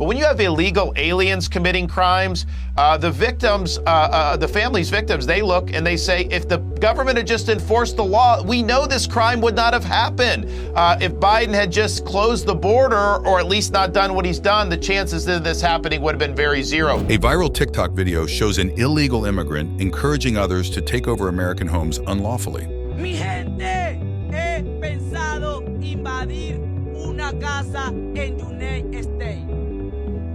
But when you have illegal aliens committing crimes, the victims, the family's victims, they look and they say, if the government had just enforced the law, we know this crime would not have happened. If Biden had just closed the border, or at least not done what he's done, the chances of this happening would have been very zero. A viral TikTok video shows an illegal immigrant encouraging others to take over American homes unlawfully. Mi gente, he pensado invadir una casa en United States,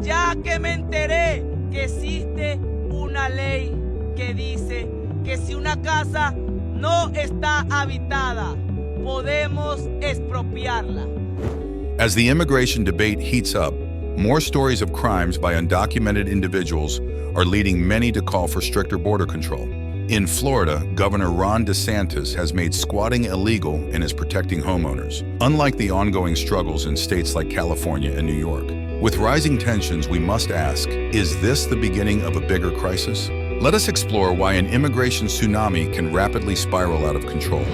ya que me enteré que existe una ley que dice que si una casa no está habitada, podemos expropiarla. As the immigration debate heats up, more stories of crimes by undocumented individuals are leading many to call for stricter border control. In Florida, Governor Ron DeSantis has made squatting illegal and is protecting homeowners, unlike the ongoing struggles in states like California and New York. With rising tensions, we must ask, is this the beginning of a bigger crisis? Let us explore why an immigration tsunami can rapidly spiral out of control.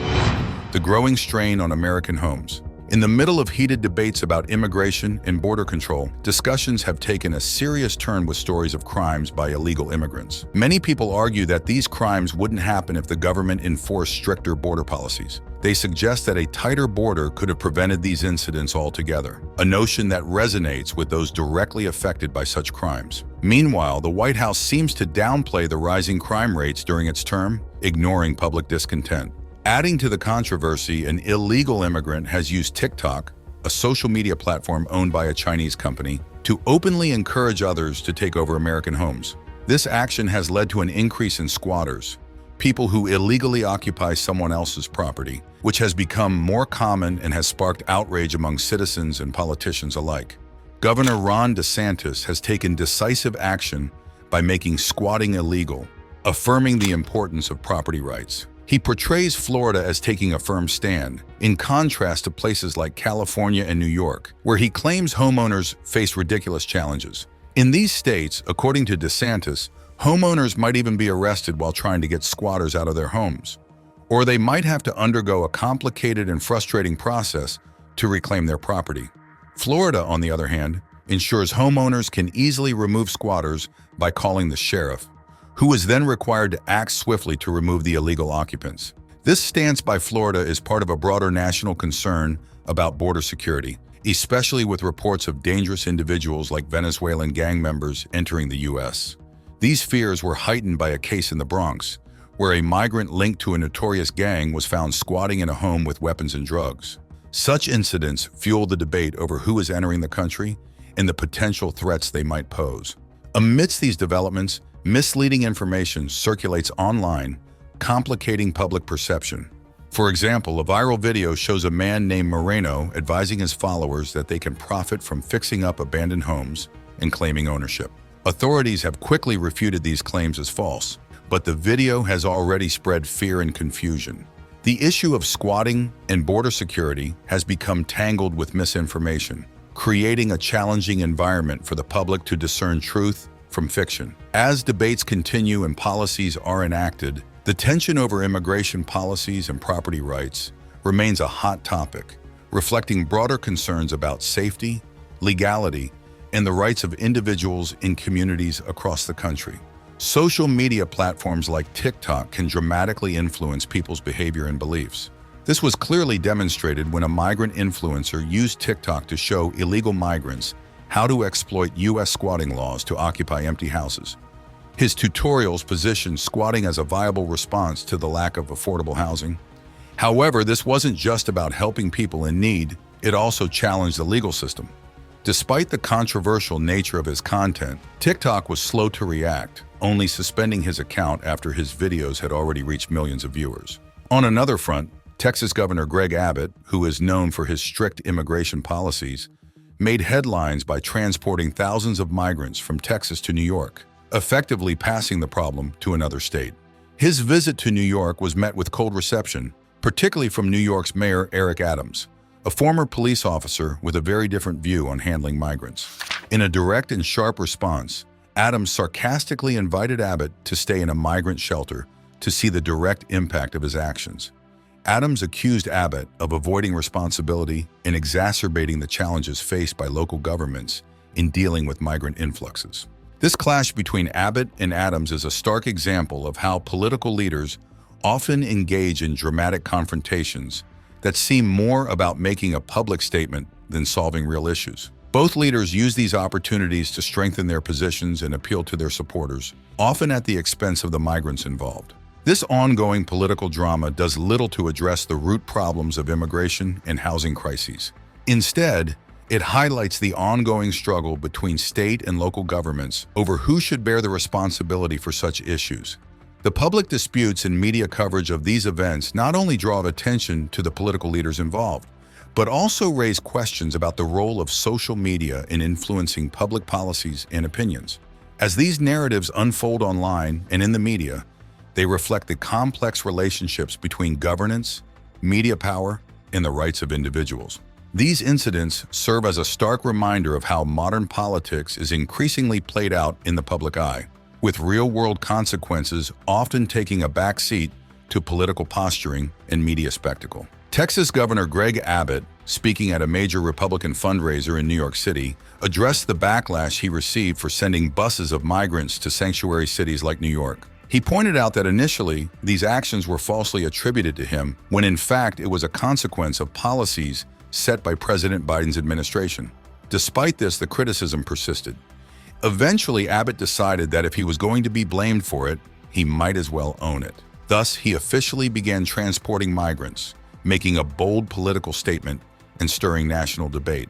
The growing strain on American homes. In the middle of heated debates about immigration and border control, discussions have taken a serious turn with stories of crimes by illegal immigrants. Many people argue that these crimes wouldn't happen if the government enforced stricter border policies. They suggest that a tighter border could have prevented these incidents altogether, a notion that resonates with those directly affected by such crimes. Meanwhile, the White House seems to downplay the rising crime rates during its term, ignoring public discontent. Adding to the controversy, an illegal immigrant has used TikTok, a social media platform owned by a Chinese company, to openly encourage others to take over American homes. This action has led to an increase in squatters, people who illegally occupy someone else's property, which has become more common and has sparked outrage among citizens and politicians alike. Governor Ron DeSantis has taken decisive action by making squatting illegal, affirming the importance of property rights. He portrays Florida as taking a firm stand, in contrast to places like California and New York, where he claims homeowners face ridiculous challenges. In these states, according to DeSantis, homeowners might even be arrested while trying to get squatters out of their homes, or they might have to undergo a complicated and frustrating process to reclaim their property. Florida, on the other hand, ensures homeowners can easily remove squatters by calling the sheriff, who is then required to act swiftly to remove the illegal occupants. This stance by Florida is part of a broader national concern about border security, especially with reports of dangerous individuals like Venezuelan gang members entering the U.S. These fears were heightened by a case in the Bronx, where a migrant linked to a notorious gang was found squatting in a home with weapons and drugs. Such incidents fueled the debate over who is entering the country and the potential threats they might pose. Amidst these developments, misleading information circulates online, complicating public perception. For example, a viral video shows a man named Moreno advising his followers that they can profit from fixing up abandoned homes and claiming ownership. Authorities have quickly refuted these claims as false, but the video has already spread fear and confusion. The issue of squatting and border security has become tangled with misinformation, creating a challenging environment for the public to discern truth from fiction. As debates continue and policies are enacted, the tension over immigration policies and property rights remains a hot topic, reflecting broader concerns about safety, legality, and the rights of individuals in communities across the country. Social media platforms like TikTok can dramatically influence people's behavior and beliefs. This was clearly demonstrated when a migrant influencer used TikTok to show illegal migrants how to exploit U.S. squatting laws to occupy empty houses. His tutorials positioned squatting as a viable response to the lack of affordable housing. However, this wasn't just about helping people in need, it also challenged the legal system. Despite the controversial nature of his content, TikTok was slow to react, only suspending his account after his videos had already reached millions of viewers. On another front, Texas Governor Greg Abbott, who is known for his strict immigration policies, made headlines by transporting thousands of migrants from Texas to New York, effectively passing the problem to another state. His visit to New York was met with cold reception, particularly from New York's Mayor Eric Adams, a former police officer with a very different view on handling migrants. In a direct and sharp response, Adams sarcastically invited Abbott to stay in a migrant shelter to see the direct impact of his actions. Adams accused Abbott of avoiding responsibility and exacerbating the challenges faced by local governments in dealing with migrant influxes. This clash between Abbott and Adams is a stark example of how political leaders often engage in dramatic confrontations that seem more about making a public statement than solving real issues. Both leaders use these opportunities to strengthen their positions and appeal to their supporters, often at the expense of the migrants involved. This ongoing political drama does little to address the root problems of immigration and housing crises. Instead, it highlights the ongoing struggle between state and local governments over who should bear the responsibility for such issues. The public disputes and media coverage of these events not only draw attention to the political leaders involved, but also raise questions about the role of social media in influencing public policies and opinions. As these narratives unfold online and in the media, they reflect the complex relationships between governance, media power, and the rights of individuals. These incidents serve as a stark reminder of how modern politics is increasingly played out in the public eye, with real-world consequences often taking a backseat to political posturing and media spectacle. Texas Governor Greg Abbott, speaking at a major Republican fundraiser in New York City, addressed the backlash he received for sending buses of migrants to sanctuary cities like New York. He pointed out that initially, these actions were falsely attributed to him, when in fact it was a consequence of policies set by President Biden's administration. Despite this, the criticism persisted. Eventually, Abbott decided that if he was going to be blamed for it, he might as well own it. Thus, he officially began transporting migrants, making a bold political statement and stirring national debate.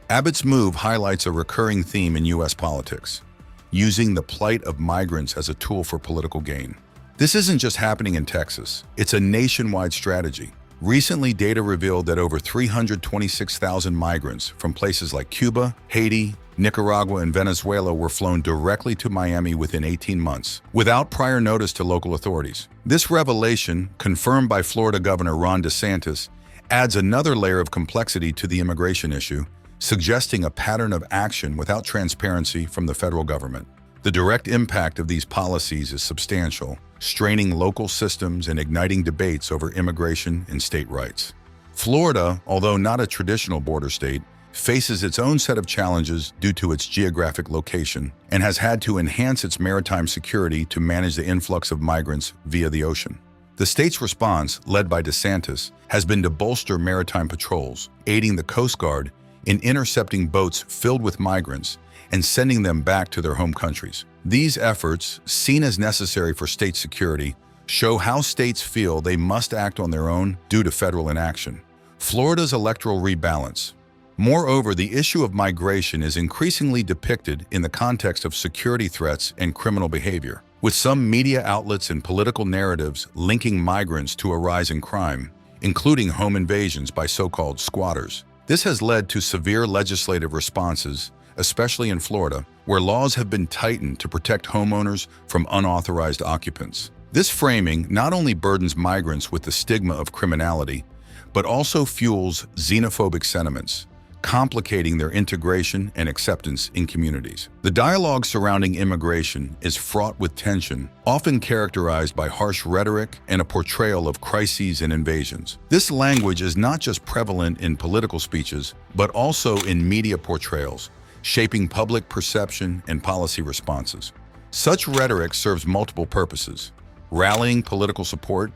Abbott's move highlights a recurring theme in U.S. politics, using the plight of migrants as a tool for political gain. This isn't just happening in Texas, it's a nationwide strategy. Recently, data revealed that over 326,000 migrants from places like Cuba, Haiti, Nicaragua, and Venezuela were flown directly to Miami within 18 months, without prior notice to local authorities. This revelation, confirmed by Florida Governor Ron DeSantis, adds another layer of complexity to the immigration issue, suggesting a pattern of action without transparency from the federal government. The direct impact of these policies is substantial, straining local systems and igniting debates over immigration and state rights. Florida, although not a traditional border state, faces its own set of challenges due to its geographic location and has had to enhance its maritime security to manage the influx of migrants via the ocean. The state's response, led by DeSantis, has been to bolster maritime patrols, aiding the Coast Guard in intercepting boats filled with migrants and sending them back to their home countries. These efforts, seen as necessary for state security, show how states feel they must act on their own due to federal inaction. Florida's electoral rebalance. Moreover, the issue of migration is increasingly depicted in the context of security threats and criminal behavior, with some media outlets and political narratives linking migrants to a rise in crime, including home invasions by so-called squatters. This has led to severe legislative responses, especially in Florida, where laws have been tightened to protect homeowners from unauthorized occupants. This framing not only burdens migrants with the stigma of criminality, but also fuels xenophobic sentiments, complicating their integration and acceptance in communities. The dialogue surrounding immigration is fraught with tension, often characterized by harsh rhetoric and a portrayal of crises and invasions. This language is not just prevalent in political speeches, but also in media portrayals, shaping public perception and policy responses. Such rhetoric serves multiple purposes: rallying political support,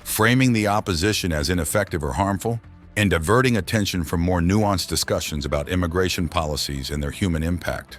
framing the opposition as ineffective or harmful, and diverting attention from more nuanced discussions about immigration policies and their human impact.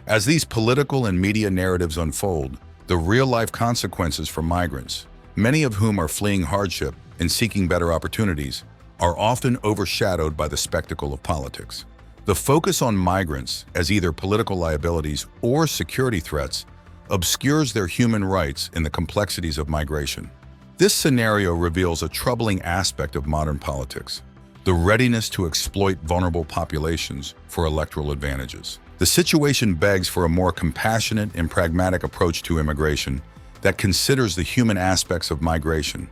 As these political and media narratives unfold, the real-life consequences for migrants, many of whom are fleeing hardship and seeking better opportunities, are often overshadowed by the spectacle of politics. The focus on migrants as either political liabilities or security threats obscures their human rights in the complexities of migration. This scenario reveals a troubling aspect of modern politics: the readiness to exploit vulnerable populations for electoral advantages. The situation begs for a more compassionate and pragmatic approach to immigration that considers the human aspects of migration,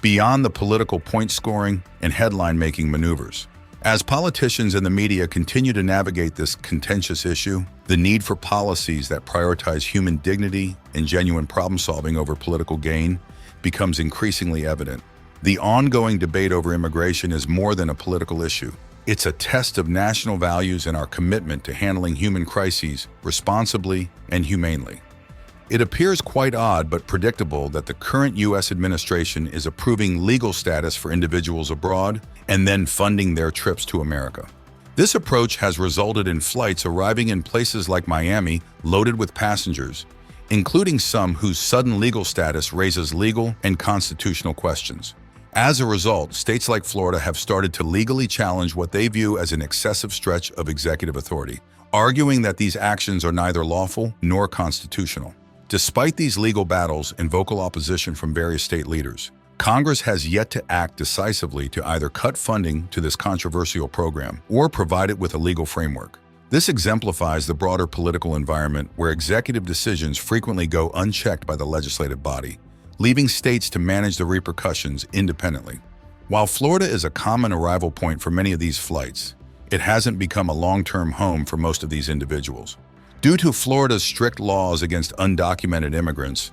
beyond the political point-scoring and headline-making maneuvers. As politicians and the media continue to navigate this contentious issue, the need for policies that prioritize human dignity and genuine problem-solving over political gain becomes increasingly evident. The ongoing debate over immigration is more than a political issue. It's a test of national values and our commitment to handling human crises responsibly and humanely. It appears quite odd but predictable that the current U.S. administration is approving legal status for individuals abroad and then funding their trips to America. This approach has resulted in flights arriving in places like Miami loaded with passengers, including some whose sudden legal status raises legal and constitutional questions. As a result, states like Florida have started to legally challenge what they view as an excessive stretch of executive authority, arguing that these actions are neither lawful nor constitutional. Despite these legal battles and vocal opposition from various state leaders, Congress has yet to act decisively to either cut funding to this controversial program or provide it with a legal framework. This exemplifies the broader political environment where executive decisions frequently go unchecked by the legislative body, leaving states to manage the repercussions independently. While Florida is a common arrival point for many of these flights, it hasn't become a long-term home for most of these individuals. Due to Florida's strict laws against undocumented immigrants,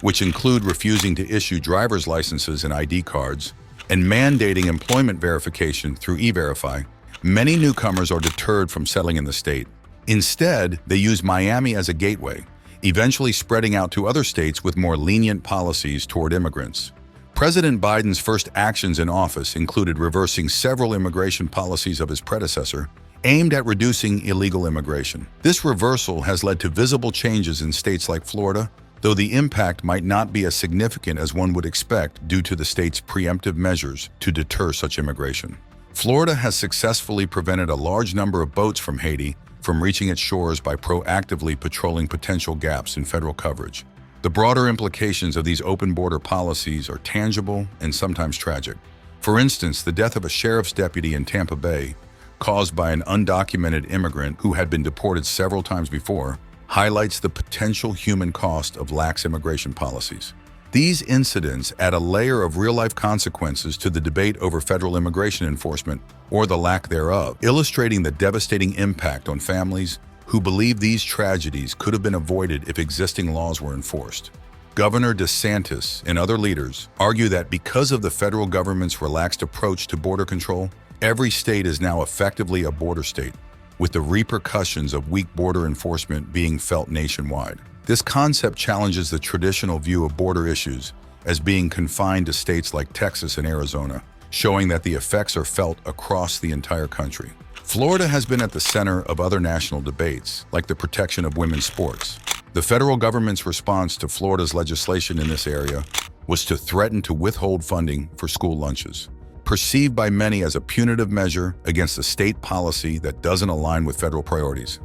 which include refusing to issue driver's licenses and ID cards, and mandating employment verification through E-Verify, many newcomers are deterred from settling in the state. Instead, they use Miami as a gateway, eventually spreading out to other states with more lenient policies toward immigrants. President Biden's first actions in office included reversing several immigration policies of his predecessor, aimed at reducing illegal immigration. This reversal has led to visible changes in states like Florida, though the impact might not be as significant as one would expect due to the state's preemptive measures to deter such immigration. Florida has successfully prevented a large number of boats from Haiti from reaching its shores by proactively patrolling potential gaps in federal coverage. The broader implications of these open border policies are tangible and sometimes tragic. For instance, the death of a sheriff's deputy in Tampa Bay, caused by an undocumented immigrant who had been deported several times before, highlights the potential human cost of lax immigration policies. These incidents add a layer of real-life consequences to the debate over federal immigration enforcement, or the lack thereof, illustrating the devastating impact on families who believe these tragedies could have been avoided if existing laws were enforced. Governor DeSantis and other leaders argue that because of the federal government's relaxed approach to border control, every state is now effectively a border state, with the repercussions of weak border enforcement being felt nationwide. This concept challenges the traditional view of border issues as being confined to states like Texas and Arizona, showing that the effects are felt across the entire country. Florida has been at the center of other national debates, like the protection of women's sports. The federal government's response to Florida's legislation in this area was to threaten to withhold funding for school lunches, perceived by many as a punitive measure against a state policy that doesn't align with federal priorities.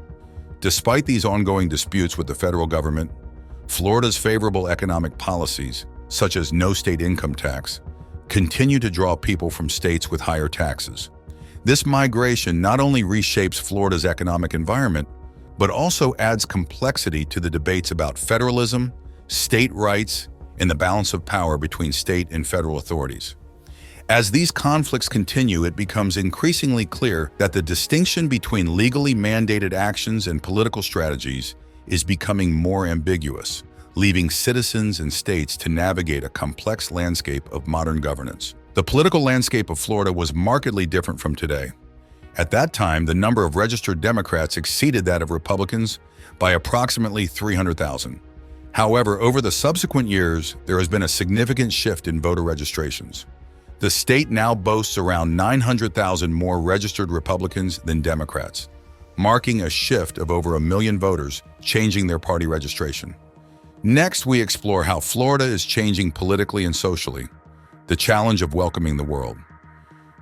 Despite these ongoing disputes with the federal government, Florida's favorable economic policies, such as no state income tax, continue to draw people from states with higher taxes. This migration not only reshapes Florida's economic environment, but also adds complexity to the debates about federalism, state rights, and the balance of power between state and federal authorities. As these conflicts continue, it becomes increasingly clear that the distinction between legally mandated actions and political strategies is becoming more ambiguous, leaving citizens and states to navigate a complex landscape of modern governance. The political landscape of Florida was markedly different from today. At that time, the number of registered Democrats exceeded that of Republicans by approximately 300,000. However, over the subsequent years, there has been a significant shift in voter registrations. The state now boasts around 900,000 more registered Republicans than Democrats, marking a shift of over 1 million voters changing their party registration. Next, we explore how Florida is changing politically and socially, the challenge of welcoming the world.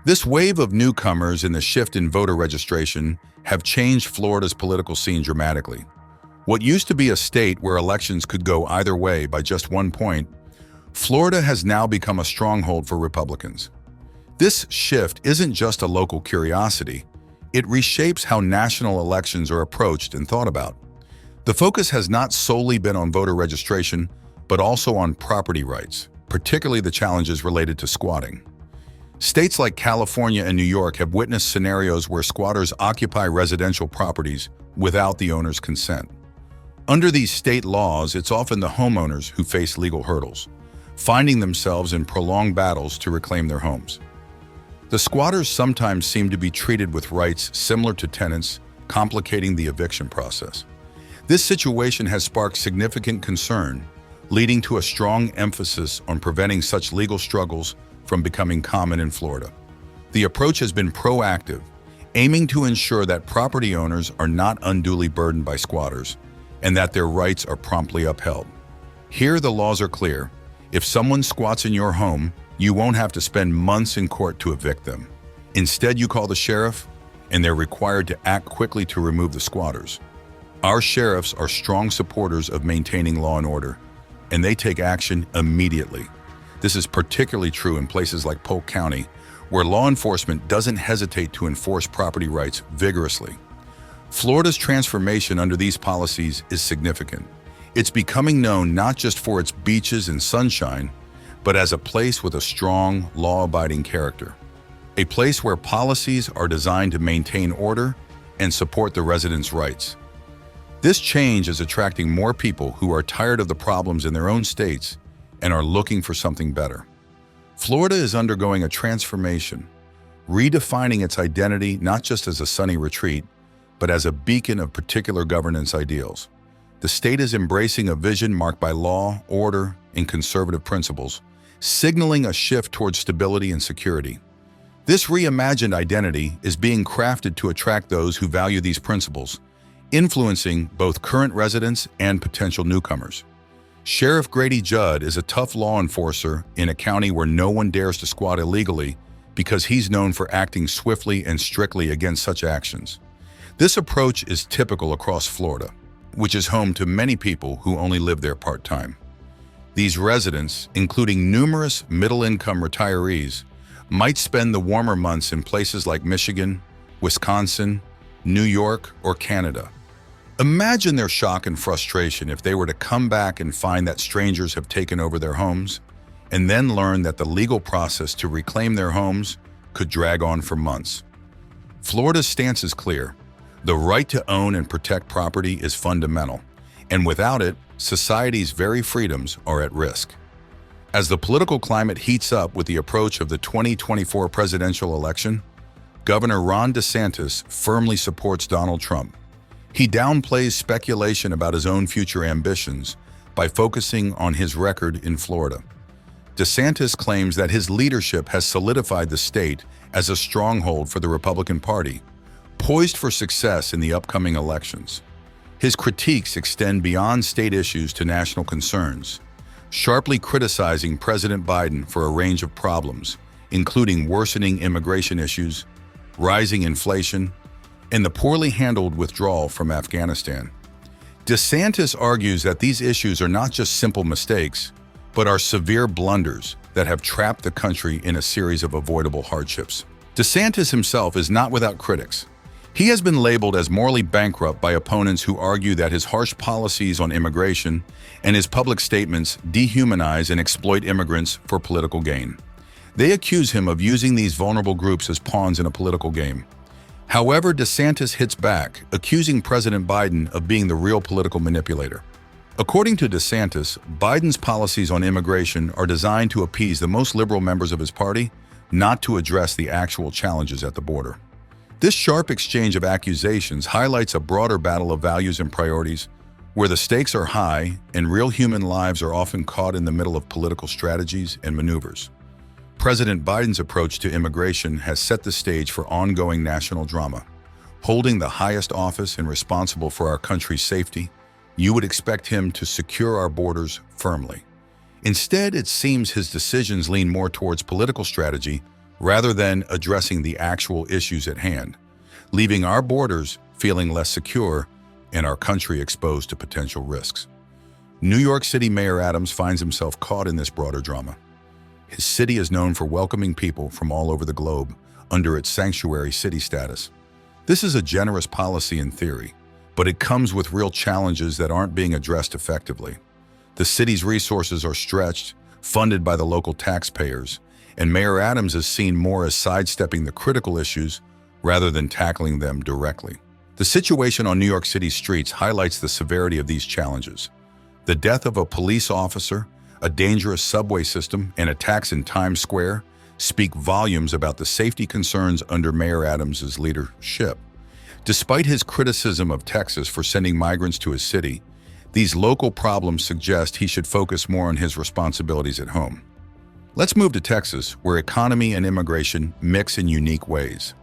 This wave of newcomers and the shift in voter registration have changed Florida's political scene dramatically. What used to be a state where elections could go either way by just 1 point, Florida has now become a stronghold for Republicans. This shift isn't just a local curiosity, it reshapes how national elections are approached and thought about. The focus has not solely been on voter registration, but also on property rights, particularly the challenges related to squatting. States like California and New York have witnessed scenarios where squatters occupy residential properties without the owner's consent. Under these state laws, it's often the homeowners who face legal hurdles, finding themselves in prolonged battles to reclaim their homes. The squatters sometimes seem to be treated with rights similar to tenants, complicating the eviction process. This situation has sparked significant concern, leading to a strong emphasis on preventing such legal struggles from becoming common in Florida. The approach has been proactive, aiming to ensure that property owners are not unduly burdened by squatters and that their rights are promptly upheld. Here, the laws are clear. If someone squats in your home, you won't have to spend months in court to evict them. Instead, you call the sheriff, and they're required to act quickly to remove the squatters. Our sheriffs are strong supporters of maintaining law and order, and they take action immediately. This is particularly true in places like Polk County, where law enforcement doesn't hesitate to enforce property rights vigorously. Florida's transformation under these policies is significant. It's becoming known not just for its beaches and sunshine, but as a place with a strong, law-abiding character. A place where policies are designed to maintain order and support the residents' rights. This change is attracting more people who are tired of the problems in their own states and are looking for something better. Florida is undergoing a transformation, redefining its identity not just as a sunny retreat, but as a beacon of particular governance ideals. The state is embracing a vision marked by law, order, and conservative principles, signaling a shift towards stability and security. This reimagined identity is being crafted to attract those who value these principles, influencing both current residents and potential newcomers. Sheriff Grady Judd is a tough law enforcer in a county where no one dares to squat illegally because he's known for acting swiftly and strictly against such actions. This approach is typical across Florida, which is home to many people who only live there part-time. These residents, including numerous middle-income retirees, might spend the warmer months in places like Michigan, Wisconsin, New York, or Canada. Imagine their shock and frustration if they were to come back and find that strangers have taken over their homes, and then learn that the legal process to reclaim their homes could drag on for months. Florida's stance is clear. The right to own and protect property is fundamental, and without it, society's very freedoms are at risk. As the political climate heats up with the approach of the 2024 presidential election, Governor Ron DeSantis firmly supports Donald Trump. He downplays speculation about his own future ambitions by focusing on his record in Florida. DeSantis claims that his leadership has solidified the state as a stronghold for the Republican Party, poised for success in the upcoming elections. His critiques extend beyond state issues to national concerns, sharply criticizing President Biden for a range of problems, including worsening immigration issues, rising inflation, and the poorly handled withdrawal from Afghanistan. DeSantis argues that these issues are not just simple mistakes, but are severe blunders that have trapped the country in a series of avoidable hardships. DeSantis himself is not without critics. He has been labeled as morally bankrupt by opponents who argue that his harsh policies on immigration and his public statements dehumanize and exploit immigrants for political gain. They accuse him of using these vulnerable groups as pawns in a political game. However, DeSantis hits back, accusing President Biden of being the real political manipulator. According to DeSantis, Biden's policies on immigration are designed to appease the most liberal members of his party, not to address the actual challenges at the border. This sharp exchange of accusations highlights a broader battle of values and priorities, where the stakes are high and real human lives are often caught in the middle of political strategies and maneuvers. President Biden's approach to immigration has set the stage for ongoing national drama. Holding the highest office and responsible for our country's safety, you would expect him to secure our borders firmly. Instead, it seems his decisions lean more towards political strategy rather than addressing the actual issues at hand, leaving our borders feeling less secure and our country exposed to potential risks. New York City Mayor Adams finds himself caught in this broader drama. His city is known for welcoming people from all over the globe under its sanctuary city status. This is a generous policy in theory, but it comes with real challenges that aren't being addressed effectively. The city's resources are stretched, funded by the local taxpayers, and Mayor Adams is seen more as sidestepping the critical issues rather than tackling them directly. The situation on New York City's streets highlights the severity of these challenges. The death of a police officer, a dangerous subway system, and attacks in Times Square speak volumes about the safety concerns under Mayor Adams's leadership. Despite his criticism of Texas for sending migrants to his city, these local problems suggest he should focus more on his responsibilities at home. Let's move to Texas, where economy and immigration mix in unique ways.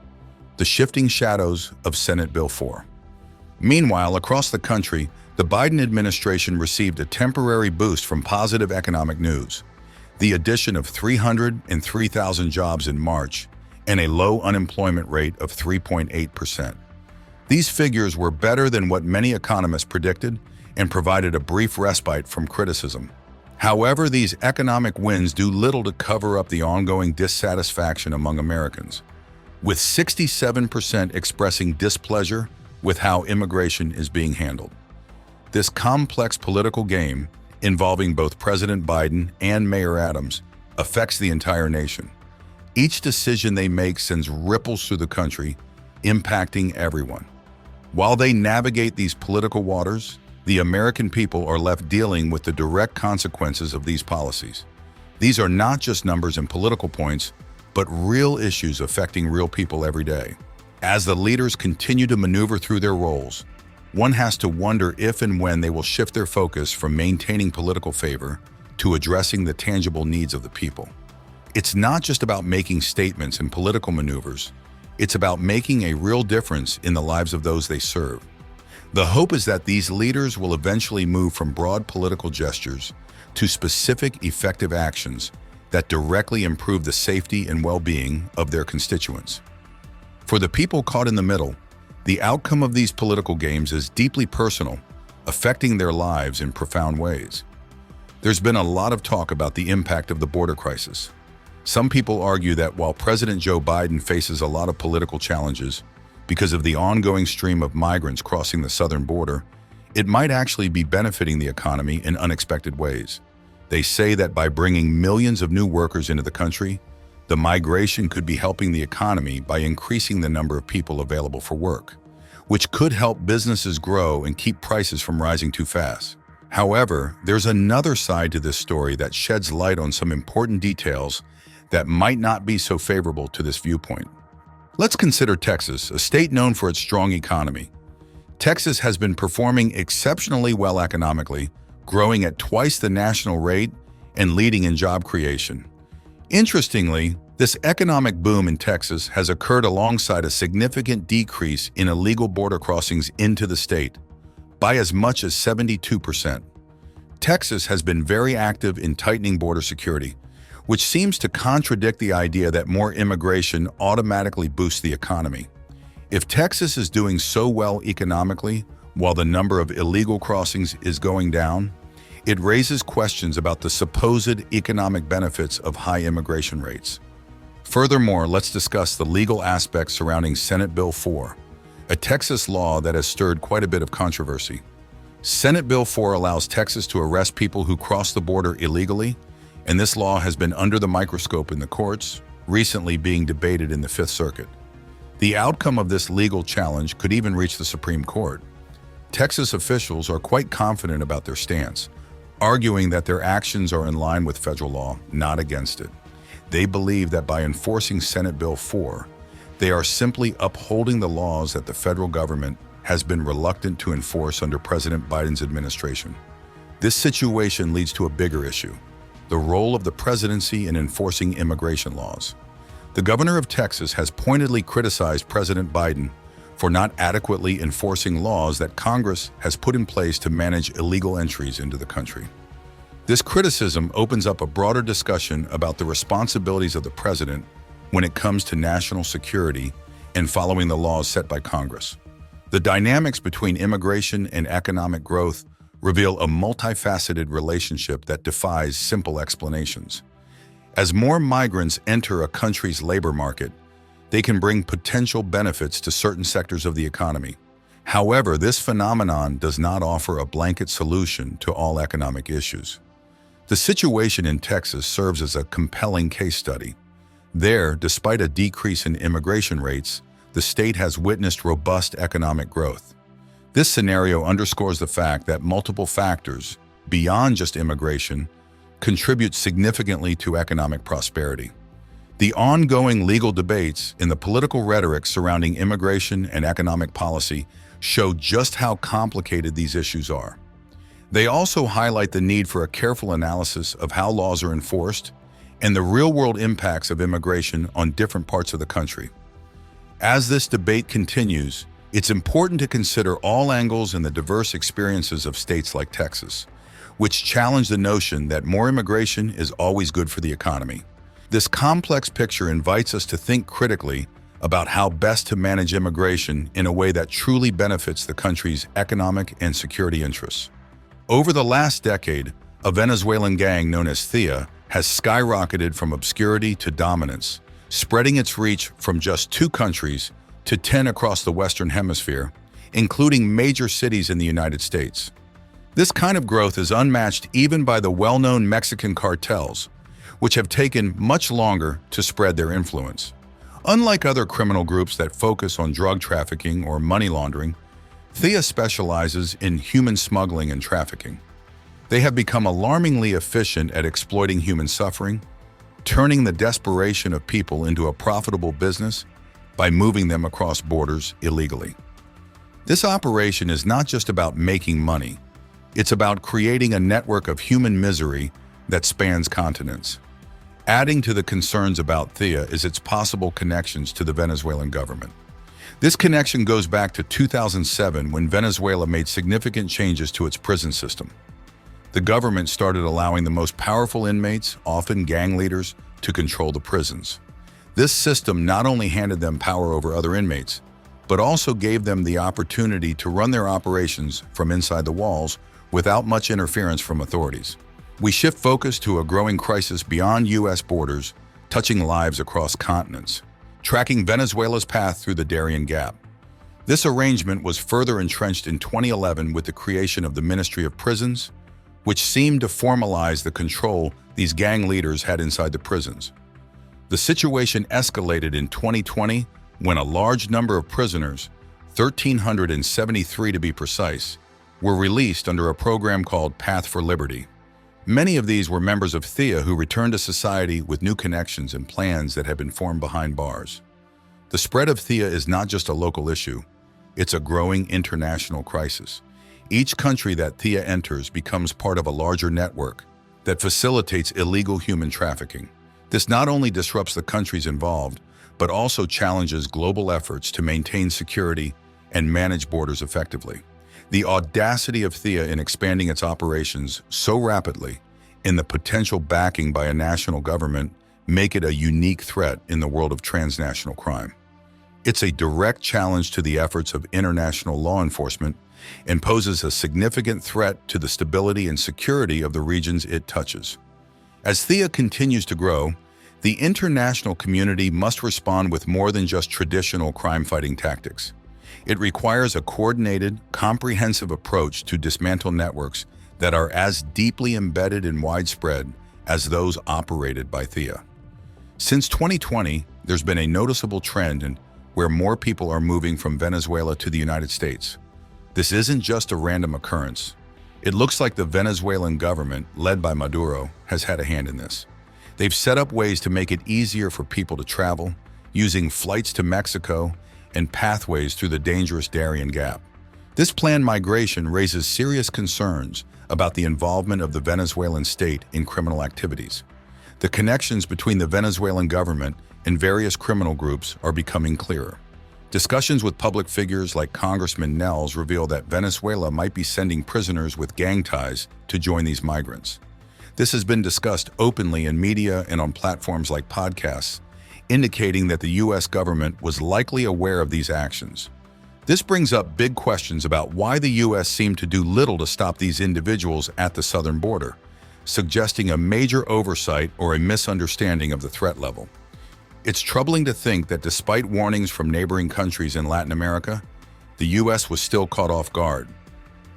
The shifting shadows of Senate Bill 4. Meanwhile, across the country, the Biden administration received a temporary boost from positive economic news. The addition of 303,000 jobs in March and a low unemployment rate of 3.8%. These figures were better than what many economists predicted and provided a brief respite from criticism. However, these economic wins do little to cover up the ongoing dissatisfaction among Americans, with 67% expressing displeasure with how immigration is being handled. This complex political game, involving both President Biden and Mayor Adams, affects the entire nation. Each decision they make sends ripples through the country, impacting everyone. While they navigate these political waters, the American people are left dealing with the direct consequences of these policies. These are not just numbers and political points, but real issues affecting real people every day. As the leaders continue to maneuver through their roles, one has to wonder if and when they will shift their focus from maintaining political favor to addressing the tangible needs of the people. It's not just about making statements and political maneuvers. It's about making a real difference in the lives of those they serve. The hope is that these leaders will eventually move from broad political gestures to specific, effective actions that directly improve the safety and well-being of their constituents. For the people caught in the middle, the outcome of these political games is deeply personal, affecting their lives in profound ways. There's been a lot of talk about the impact of the border crisis. Some people argue that while President Joe Biden faces a lot of political challenges because of the ongoing stream of migrants crossing the southern border, it might actually be benefiting the economy in unexpected ways. They say that by bringing millions of new workers into the country, the migration could be helping the economy by increasing the number of people available for work, which could help businesses grow and keep prices from rising too fast. However, there's another side to this story that sheds light on some important details that might not be so favorable to this viewpoint. Let's consider Texas, a state known for its strong economy. Texas has been performing exceptionally well economically, growing at twice the national rate and leading in job creation. Interestingly, this economic boom in Texas has occurred alongside a significant decrease in illegal border crossings into the state, by as much as 72%. Texas has been very active in tightening border security, which seems to contradict the idea that more immigration automatically boosts the economy. If Texas is doing so well economically, while the number of illegal crossings is going down, it raises questions about the supposed economic benefits of high immigration rates. Furthermore, let's discuss the legal aspects surrounding Senate Bill 4, a Texas law that has stirred quite a bit of controversy. Senate Bill 4 allows Texas to arrest people who cross the border illegally, and this law has been under the microscope in the courts, recently being debated in the Fifth Circuit. The outcome of this legal challenge could even reach the Supreme Court. Texas officials are quite confident about their stance, arguing that their actions are in line with federal law, not against it. They believe that by enforcing Senate Bill 4, they are simply upholding the laws that the federal government has been reluctant to enforce under President Biden's administration. This situation leads to a bigger issue: the role of the presidency in enforcing immigration laws. The governor of Texas has pointedly criticized President Biden for not adequately enforcing laws that Congress has put in place to manage illegal entries into the country. This criticism opens up a broader discussion about the responsibilities of the president when it comes to national security and following the laws set by Congress. The dynamics between immigration and economic growth reveal a multifaceted relationship that defies simple explanations. As more migrants enter a country's labor market, they can bring potential benefits to certain sectors of the economy. However, this phenomenon does not offer a blanket solution to all economic issues. The situation in Texas serves as a compelling case study. There, despite a decrease in immigration rates, the state has witnessed robust economic growth. This scenario underscores the fact that multiple factors, beyond just immigration, contribute significantly to economic prosperity. The ongoing legal debates and the political rhetoric surrounding immigration and economic policy show just how complicated these issues are. They also highlight the need for a careful analysis of how laws are enforced and the real-world impacts of immigration on different parts of the country. As this debate continues, it's important to consider all angles and the diverse experiences of states like Texas, which challenge the notion that more immigration is always good for the economy. This complex picture invites us to think critically about how best to manage immigration in a way that truly benefits the country's economic and security interests. Over the last decade, a Venezuelan gang known as THEA has skyrocketed from obscurity to dominance, spreading its reach from just 2 countries to 10 across the Western Hemisphere, including major cities in the United States. This kind of growth is unmatched even by the well-known Mexican cartels, which have taken much longer to spread their influence. Unlike other criminal groups that focus on drug trafficking or money laundering, THEA specializes in human smuggling and trafficking. They have become alarmingly efficient at exploiting human suffering, turning the desperation of people into a profitable business by moving them across borders illegally. This operation is not just about making money, it's about creating a network of human misery that spans continents. Adding to the concerns about THEA is its possible connections to the Venezuelan government. This connection goes back to 2007 when Venezuela made significant changes to its prison system. The government started allowing the most powerful inmates, often gang leaders, to control the prisons. This system not only handed them power over other inmates, but also gave them the opportunity to run their operations from inside the walls without much interference from authorities. We shift focus to a growing crisis beyond U.S. borders, touching lives across continents, tracking Venezuela's path through the Darien Gap. This arrangement was further entrenched in 2011 with the creation of the Ministry of Prisons, which seemed to formalize the control these gang leaders had inside the prisons. The situation escalated in 2020 when a large number of prisoners, 1,373 to be precise, were released under a program called Path for Liberty. Many of these were members of THEA who returned to society with new connections and plans that had been formed behind bars. The spread of THEA is not just a local issue, it's a growing international crisis. Each country that THEA enters becomes part of a larger network that facilitates illegal human trafficking. This not only disrupts the countries involved, but also challenges global efforts to maintain security and manage borders effectively. The audacity of THEA in expanding its operations so rapidly and the potential backing by a national government make it a unique threat in the world of transnational crime. It's a direct challenge to the efforts of international law enforcement and poses a significant threat to the stability and security of the regions it touches. As THEA continues to grow, the international community must respond with more than just traditional crime-fighting tactics. It requires a coordinated, comprehensive approach to dismantle networks that are as deeply embedded and widespread as those operated by THEA. Since 2020, there's been a noticeable trend in where more people are moving from Venezuela to the United States. This isn't just a random occurrence. It looks like the Venezuelan government, led by Maduro, has had a hand in this. They've set up ways to make it easier for people to travel, using flights to Mexico and pathways through the dangerous Darien Gap. This planned migration raises serious concerns about the involvement of the Venezuelan state in criminal activities. The connections between the Venezuelan government and various criminal groups are becoming clearer. Discussions with public figures like Congressman Nels reveal that Venezuela might be sending prisoners with gang ties to join these migrants. This has been discussed openly in media and on platforms like podcasts, indicating that the U.S. government was likely aware of these actions. This brings up big questions about why the U.S. seemed to do little to stop these individuals at the southern border, suggesting a major oversight or a misunderstanding of the threat level. It's troubling to think that despite warnings from neighboring countries in Latin America, the U.S. was still caught off guard.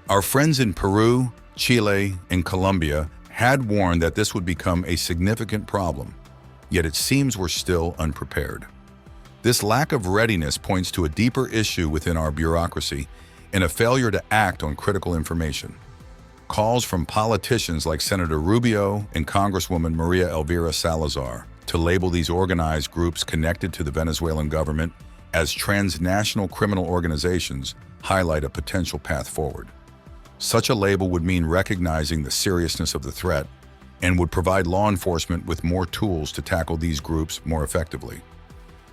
Our friends in Peru, Chile, and Colombia had warned that this would become a significant problem, yet it seems we're still unprepared. This lack of readiness points to a deeper issue within our bureaucracy and a failure to act on critical information. Calls from politicians like Senator Rubio and Congresswoman Maria Elvira Salazar to to label these organized groups connected to the Venezuelan government as transnational criminal organizations highlight a potential path forward. Such a label would mean recognizing the seriousness of the threat and would provide law enforcement with more tools to tackle these groups more effectively.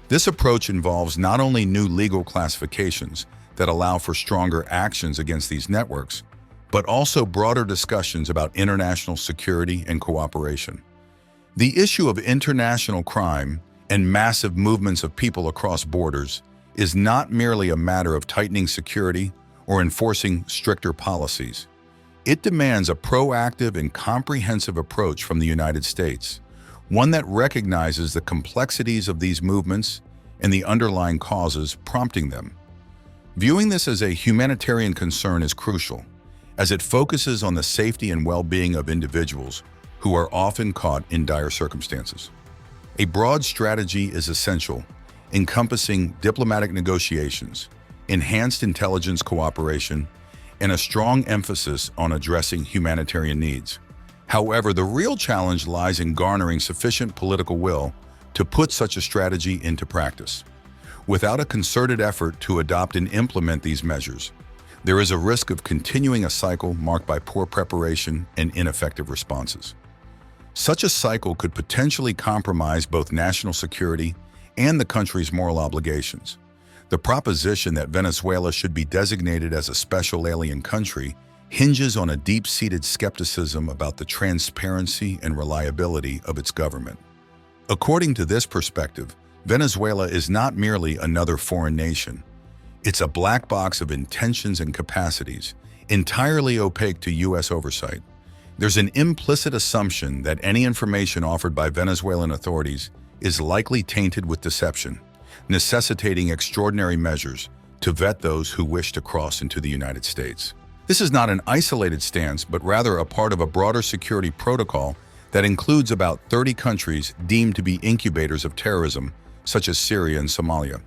This approach involves not only new legal classifications that allow for stronger actions against these networks, but also broader discussions about international security and cooperation. The issue of international crime and massive movements of people across borders is not merely a matter of tightening security or enforcing stricter policies. It demands a proactive and comprehensive approach from the United States, one that recognizes the complexities of these movements and the underlying causes prompting them. Viewing this as a humanitarian concern is crucial, as it focuses on the safety and well-being of individuals who are often caught in dire circumstances. A broad strategy is essential, encompassing diplomatic negotiations, enhanced intelligence cooperation, and a strong emphasis on addressing humanitarian needs. However, the real challenge lies in garnering sufficient political will to put such a strategy into practice. Without a concerted effort to adopt and implement these measures, there is a risk of continuing a cycle marked by poor preparation and ineffective responses. Such a cycle could potentially compromise both national security and the country's moral obligations. The proposition that Venezuela should be designated as a special alien country hinges on a deep-seated skepticism about the transparency and reliability of its government. According to this perspective, Venezuela is not merely another foreign nation. It's a black box of intentions and capacities, entirely opaque to U.S. oversight. There's an implicit assumption that any information offered by Venezuelan authorities is likely tainted with deception, necessitating extraordinary measures to vet those who wish to cross into the United States. This is not an isolated stance, but rather a part of a broader security protocol that includes about 30 countries deemed to be incubators of terrorism, such as Syria and Somalia.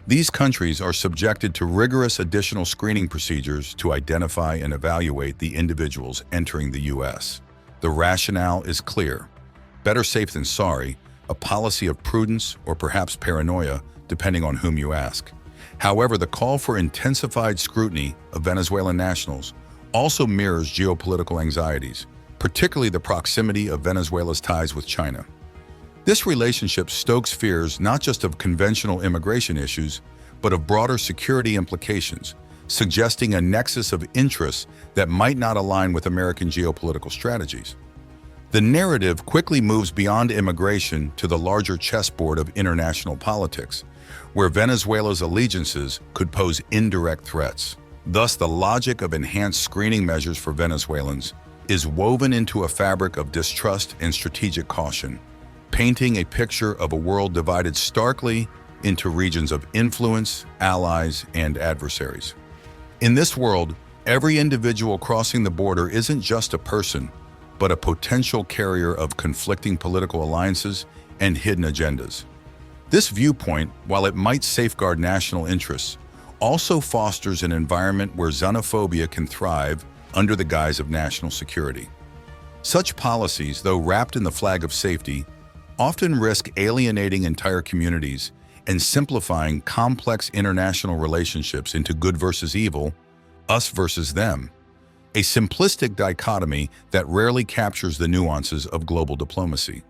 These countries are subjected to rigorous additional screening procedures to identify and evaluate the individuals entering the U.S. The rationale is clear: better safe than sorry, a policy of prudence or perhaps paranoia, depending on whom you ask. However, the call for intensified scrutiny of Venezuelan nationals also mirrors geopolitical anxieties, particularly the proximity of Venezuela's ties with China. This relationship stokes fears not just of conventional immigration issues, but of broader security implications, suggesting a nexus of interests that might not align with American geopolitical strategies. The narrative quickly moves beyond immigration to the larger chessboard of international politics, where Venezuela's allegiances could pose indirect threats. Thus, the logic of enhanced screening measures for Venezuelans is woven into a fabric of distrust and strategic caution, painting a picture of a world divided starkly into regions of influence, allies, and adversaries. In this world, every individual crossing the border isn't just a person, but a potential carrier of conflicting political alliances and hidden agendas. This viewpoint, while it might safeguard national interests, also fosters an environment where xenophobia can thrive under the guise of national security. Such policies, though wrapped in the flag of safety, often risk alienating entire communities and simplifying complex international relationships into good versus evil, us versus them, a simplistic dichotomy that rarely captures the nuances of global diplomacy.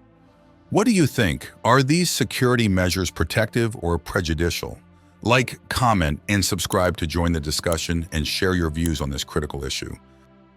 What do you think? Are these security measures protective or prejudicial? Like, comment, and subscribe to join the discussion and share your views on this critical issue.